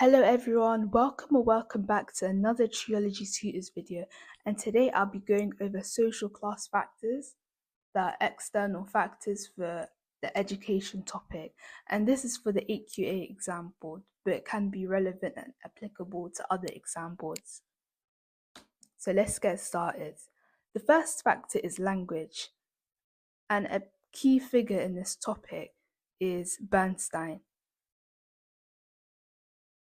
Hello everyone, welcome or welcome back to another Triology Tutors video, and today I'll be going over social class factors, the external factors for the education topic, and this is for the AQA exam board, but it can be relevant and applicable to other exam boards. So let's get started. The first factor is language, and a key figure in this topic is Bernstein.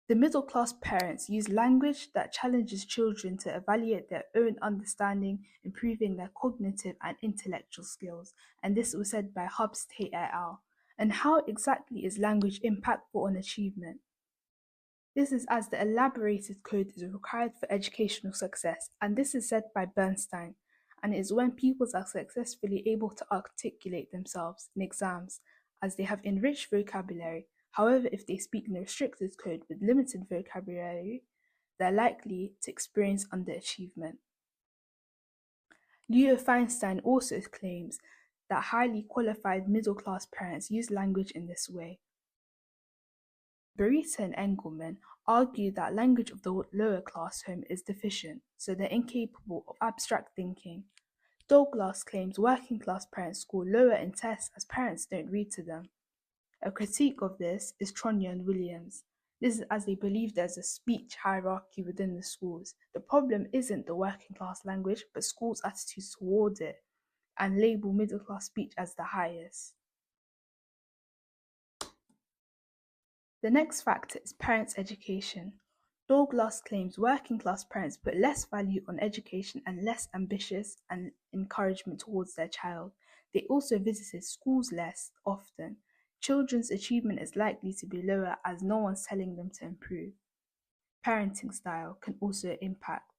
The middle-class parents use language that challenges children to evaluate their own understanding, improving their cognitive and intellectual skills, and this was said by Hubstate et al. And how exactly is language impactful on achievement? This is as the elaborated code is required for educational success, and this is said by Bernstein, and it is when pupils are successfully able to articulate themselves in exams as they have enriched vocabulary. However, if they speak in a restricted code with limited vocabulary, they're likely to experience underachievement. Leo Feinstein also claims that highly qualified middle-class parents use language in this way. Burita and Engelman argue that language of the lower class home is deficient, so they're incapable of abstract thinking. Douglas claims working class parents score lower in tests as parents don't read to them. A critique of this is Tronya and Williams. This is as they believe there's a speech hierarchy within the schools. The problem isn't the working class language, but schools' attitudes towards it, and label middle class speech as the highest. The next factor is parents' education. Douglas claims working class parents put less value on education and less ambitious and encouragement towards their child. They also visited schools less often. Children's achievement is likely to be lower as no one's telling them to improve. Parenting style can also impact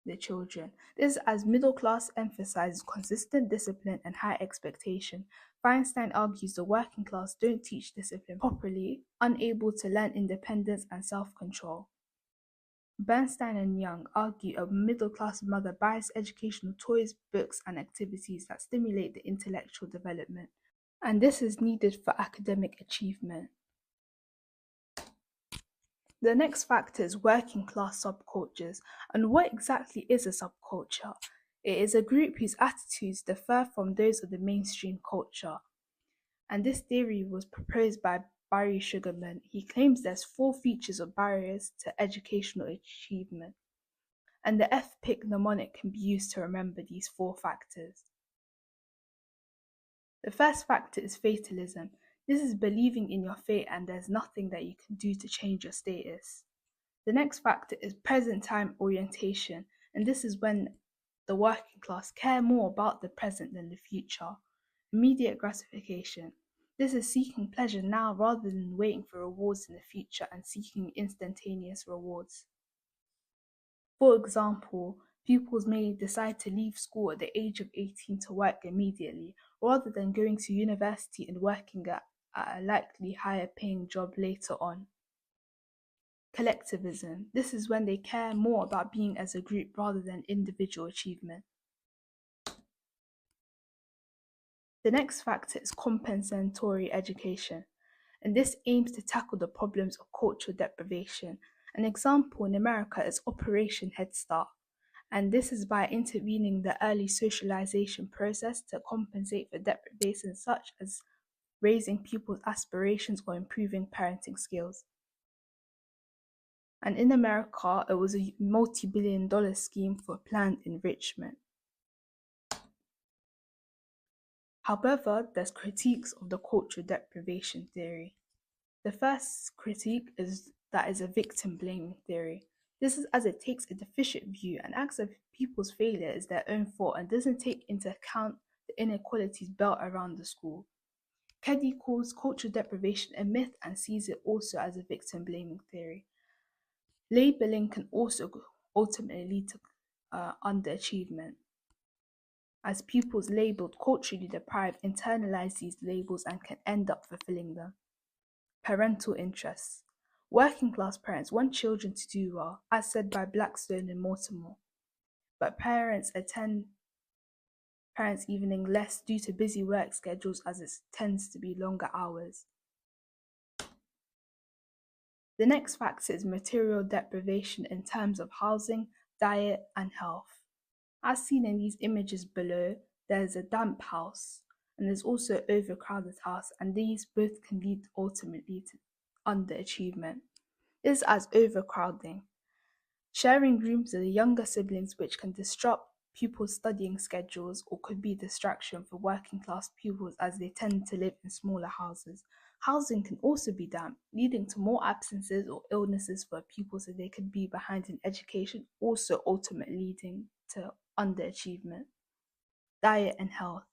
the children. This as middle class emphasizes consistent discipline and high expectation. Feinstein argues the working class don't teach discipline properly, unable to learn independence and self-control. Bernstein and Young argue a middle-class mother buys educational toys, books, and activities that stimulate the intellectual development, and this is needed for academic achievement. The next factor is working class subcultures. And what exactly is a subculture? It is a group whose attitudes differ from those of the mainstream culture. And this theory was proposed by Barry Sugarman. He claims there's 4 features of barriers to educational achievement. And the FPIC mnemonic can be used to remember these 4 factors. The first factor is fatalism. This is believing in your fate and there's nothing that you can do to change your status. The next factor is present time orientation, and this is when the working class care more about the present than the future. Immediate gratification. This is seeking pleasure now rather than waiting for rewards in the future and seeking instantaneous rewards. For example, pupils may decide to leave school at the age of 18 to work immediately, rather than going to university and working at a likely higher paying job later on. Collectivism. This is when they care more about being as a group rather than individual achievement. The next factor is compensatory education, and this aims to tackle the problems of cultural deprivation. An example in America is Operation Head Start, and this is by intervening the early socialization process to compensate for deprivation such as raising pupils' aspirations or improving parenting skills. And in America, it was a multi-billion-dollar scheme for planned enrichment. However, there's critiques of the cultural deprivation theory. The first critique is that it's a victim blaming theory. This is as it takes a deficient view and acts as if people's failure is their own fault and doesn't take into account the inequalities built around the school. Keddy calls cultural deprivation a myth and sees it also as a victim blaming theory. Labeling can also ultimately lead to underachievement, as pupils labeled culturally deprived internalize these labels and can end up fulfilling them. Parental interests. Working class parents want children to do well, as said by Blackstone and Mortimer, but parents attend parents' evening less due to busy work schedules as it tends to be longer hours. The next factor is material deprivation in terms of housing, diet, and health. As seen in these images below, there is a damp house and there's also an overcrowded house, and these both can lead ultimately to underachievement. This is as overcrowding. Sharing rooms with the younger siblings, which can disrupt pupils' studying schedules or could be a distraction for working class pupils as they tend to live in smaller houses. Housing can also be damp, leading to more absences or illnesses for pupils, so they could be behind in education, also ultimately leading to underachievement. Diet and health.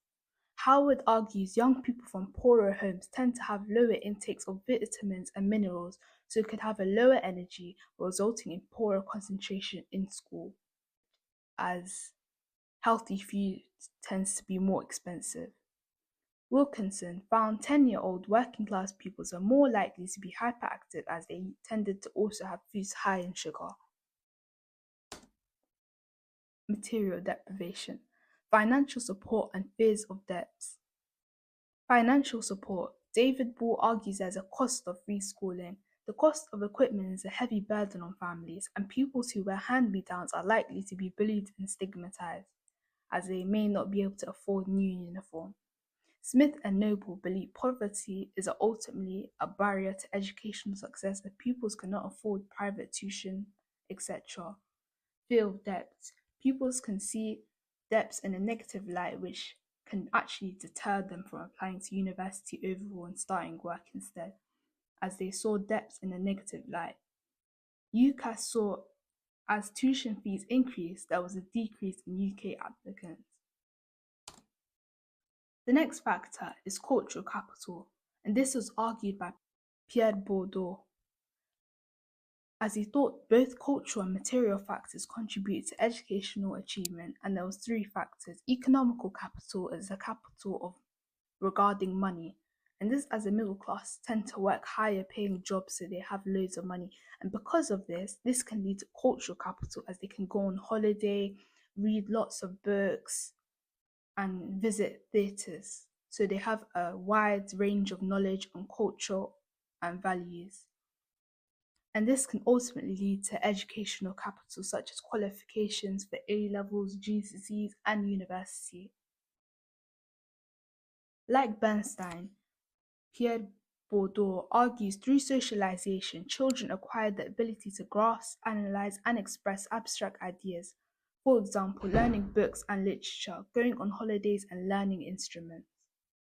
Howard argues young people from poorer homes tend to have lower intakes of vitamins and minerals, so could have a lower energy, resulting in poorer concentration in school, as healthy food tends to be more expensive. Wilkinson found 10-year-old working class pupils are more likely to be hyperactive as they tended to also have foods high in sugar. Material deprivation, financial support, and fears of debts. Financial support. David Ball argues there's a cost of free schooling. The cost of equipment is a heavy burden on families, and pupils who wear hand-me-downs are likely to be bullied and stigmatized, as they may not be able to afford new uniform. Smith and Noble believe poverty is ultimately a barrier to educational success if pupils cannot afford private tuition, etc. Fear of debt. Pupils can see debts in a negative light, which can actually deter them from applying to university overall and starting work instead, as they saw debts in a negative light. UCAS saw as tuition fees increased, there was a decrease in UK applicants. The next factor is cultural capital, and this was argued by Pierre Bourdieu, as he thought both cultural and material factors contribute to educational achievement, and there was three factors. Economical capital is a capital of regarding money, and this as a middle class tend to work higher paying jobs, so they have loads of money, and because of this can lead to cultural capital as they can go on holiday, read lots of books, and visit theatres, so they have a wide range of knowledge on culture and values. And this can ultimately lead to educational capital such as qualifications for A levels, GCSEs, and university. Like Bernstein, Pierre Bourdieu argues through socialization, children acquire the ability to grasp, analyze, and express abstract ideas. For example, learning books and literature, going on holidays, and learning instruments.